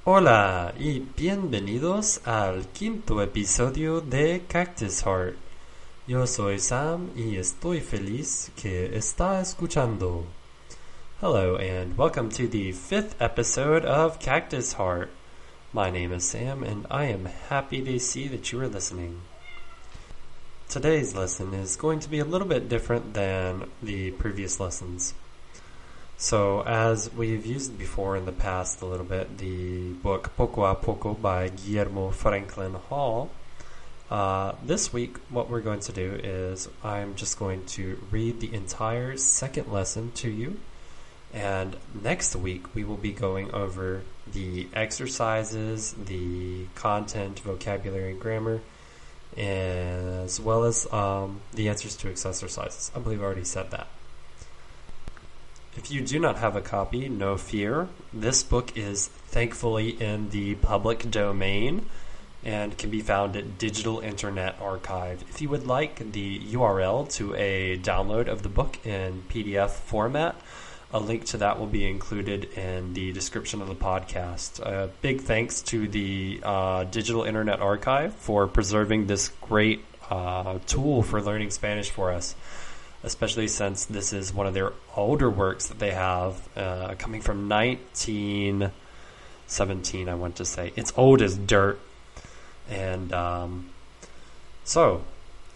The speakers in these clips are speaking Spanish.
Hola y bienvenidos al quinto episodio de Cactus Heart. Yo soy Sam y estoy feliz que está escuchando. Hello and welcome to the fifth episode of Cactus Heart. My name is Sam and I am happy to see that you are listening. Today's lesson is going to be a little bit different than the previous lessons. So, as we've used before in the past a little bit, the book Poco by Guillermo Franklin Hall, this week what we're going to do is I'm just going to read the entire second lesson to you, and next week we will be going over the exercises, the content, vocabulary, and grammar, as well as the answers to exercises. I believe I already said that. If you do not have a copy, no fear. This book is thankfully in the public domain and can be found at Digital Internet Archive. If you would like the URL to a download of the book in PDF format, a link to that will be included in the description of the podcast. Big thanks to the Digital Internet Archive for preserving this great tool for learning Spanish for us, especially since this is one of their older works that they have, coming from 1917, I want to say. It's old as dirt. And so,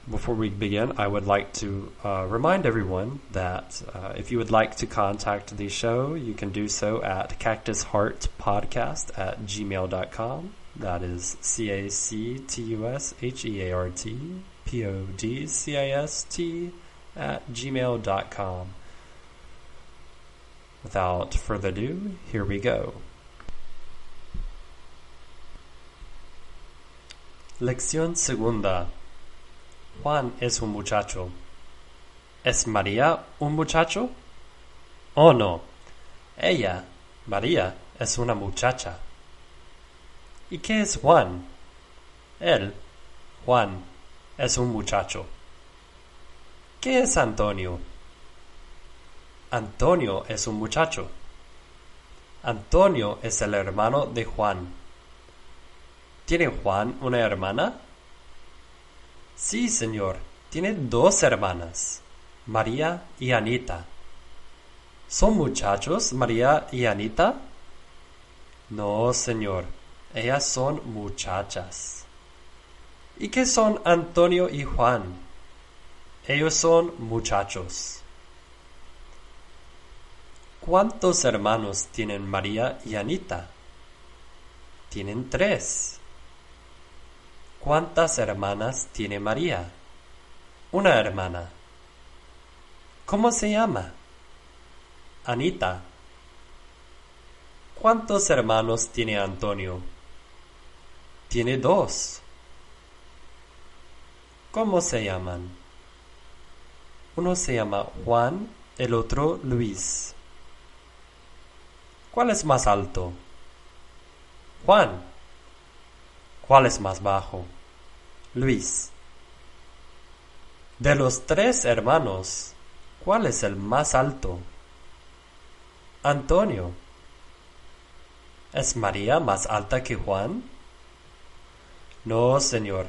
before we begin, I would like to remind everyone that if you would like to contact the show, you can do so at cactusheartpodcast@gmail.com. That is cactusheartpodcast@gmail.com. Without further ado, here we go. Lección segunda. Juan es un muchacho. ¿Es María un muchacho? Oh, no. Ella, María, es una muchacha. ¿Y qué es Juan? Él, Juan, es un muchacho. ¿Qué es Antonio? Antonio es un muchacho. Antonio es el hermano de Juan. ¿Tiene Juan una hermana? Sí, señor. Tiene dos hermanas, María y Anita. ¿Son muchachos María y Anita? No, señor. Ellas son muchachas. ¿Y qué son Antonio y Juan? Ellos son muchachos. ¿Cuántos hermanos tienen María y Anita? Tienen 3. ¿Cuántas hermanas tiene María? Una hermana. ¿Cómo se llama? Anita. ¿Cuántos hermanos tiene Antonio? Tiene 2. ¿Cómo se llaman? Uno se llama Juan, el otro Luis. ¿Cuál es más alto? Juan. ¿Cuál es más bajo? Luis. De los 3 hermanos, ¿cuál es el más alto? Antonio. ¿Es María más alta que Juan? No, señor.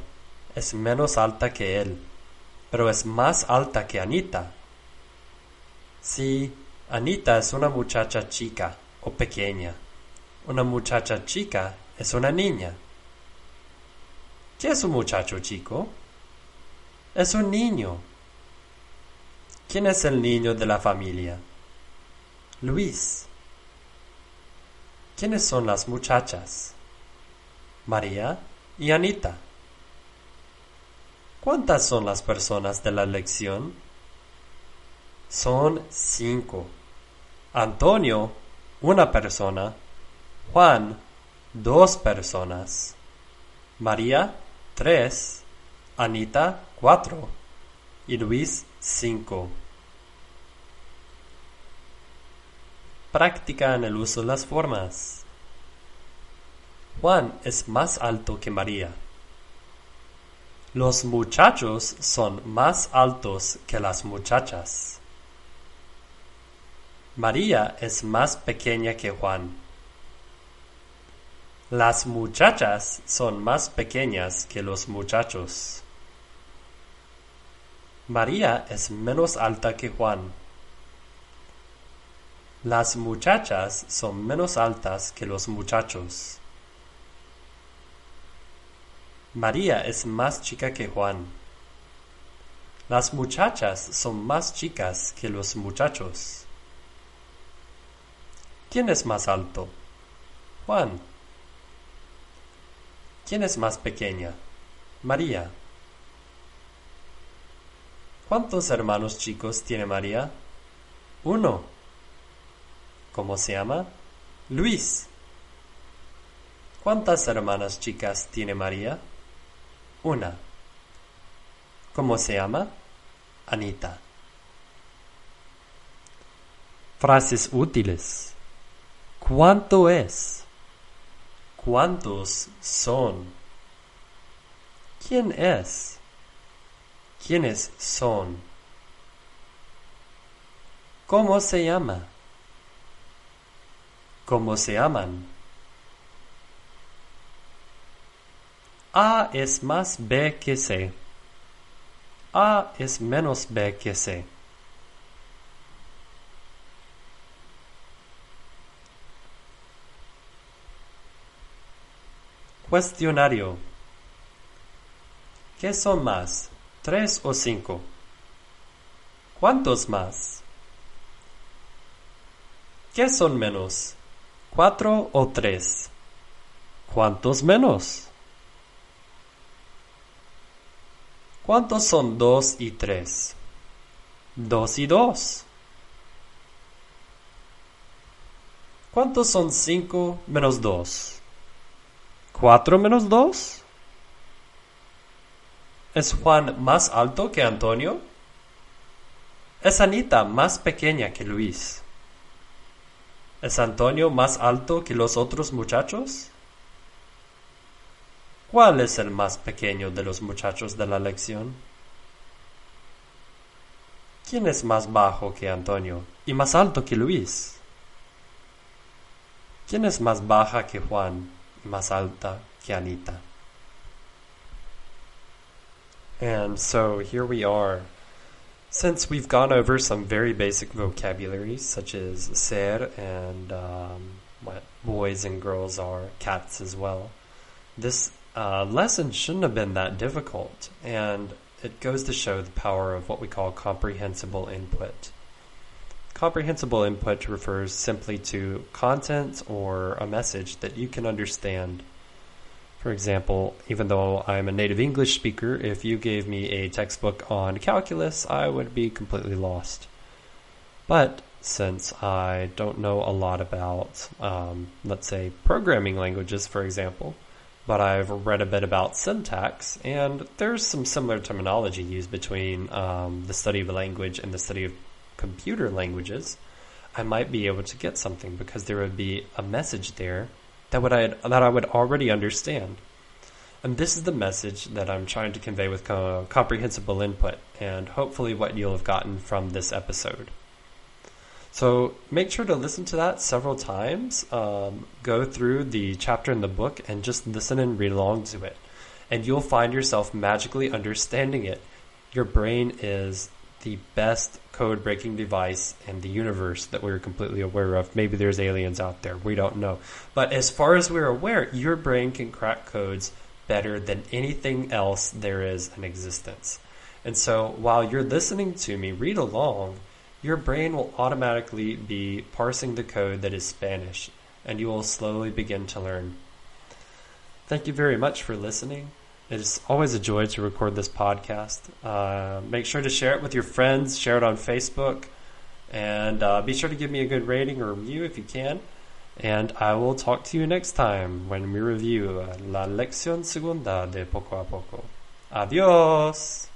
Es menos alta que él, pero es más alta que Anita. Sí, Anita es una muchacha chica o pequeña. Una muchacha chica es una niña. ¿Qué es un muchacho chico? Es un niño. ¿Quién es el niño de la familia? Luis. ¿Quiénes son las muchachas? María y Anita. ¿Cuántas son las personas de la lección? Son 5. Antonio, 1 persona. Juan, 2 personas. María, 3. Anita, 4. Y Luis, 5. Práctica en el uso de las formas. Juan es más alto que María. Los muchachos son más altos que las muchachas. María es más pequeña que Juan. Las muchachas son más pequeñas que los muchachos. María es menos alta que Juan. Las muchachas son menos altas que los muchachos. María es más chica que Juan. Las muchachas son más chicas que los muchachos. ¿Quién es más alto? Juan. ¿Quién es más pequeña? María. ¿Cuántos hermanos chicos tiene María? Uno. ¿Cómo se llama? Luis. ¿Cuántas hermanas chicas tiene María? Una. ¿Cómo se llama? Anita. Frases útiles. ¿Cuánto es? ¿Cuántos son? ¿Quién es? ¿Quiénes son? ¿Cómo se llama? ¿Cómo se llaman? A es más B que C. A es menos B que C. Cuestionario. ¿Qué son más? ¿3 o 5? ¿Cuántos más? ¿Qué son menos? ¿4 o 3? ¿Cuántos menos? ¿Cuántos son 2 y 3? 2 y 2. ¿Cuántos son 5 menos 2? 4 menos 2. ¿Es Juan más alto que Antonio? ¿Es Anita más pequeña que Luis? ¿Es Antonio más alto que los otros muchachos? ¿Cuál es el más pequeño de los muchachos de la lección? ¿Quién es más bajo que Antonio y más alto que Luis? ¿Quién es más baja que Juan y más alta que Anita? And so here we are. Since we've gone over some very basic vocabulary, such as ser and what boys and girls are, cats as well, this lesson shouldn't have been that difficult, and it goes to show the power of what we call comprehensible input. Comprehensible input refers simply to content or a message that you can understand. For example, even though I'm a native English speaker, if you gave me a textbook on calculus, I would be completely lost. But since I don't know a lot about, let's say, programming languages, for example, but I've read a bit about syntax, and there's some similar terminology used between the study of a language and the study of computer languages, I might be able to get something because there would be a message there that I would already understand. And this is the message that I'm trying to convey with comprehensible input, and hopefully what you'll have gotten from this episode. So make sure to listen to that several times. Go through the chapter in the book and just listen and read along to it. And you'll find yourself magically understanding it. Your brain is the best code-breaking device in the universe that we're completely aware of. Maybe there's aliens out there. We don't know. But as far as we're aware, your brain can crack codes better than anything else there is in existence. And so while you're listening to me read along, your brain will automatically be parsing the code that is Spanish, and you will slowly begin to learn. Thank you very much for listening. It is always a joy to record this podcast. Make sure to share it with your friends, share it on Facebook, and be sure to give me a good rating or review if you can. And I will talk to you next time when we review La Lección Segunda de Poco a Poco. Adiós!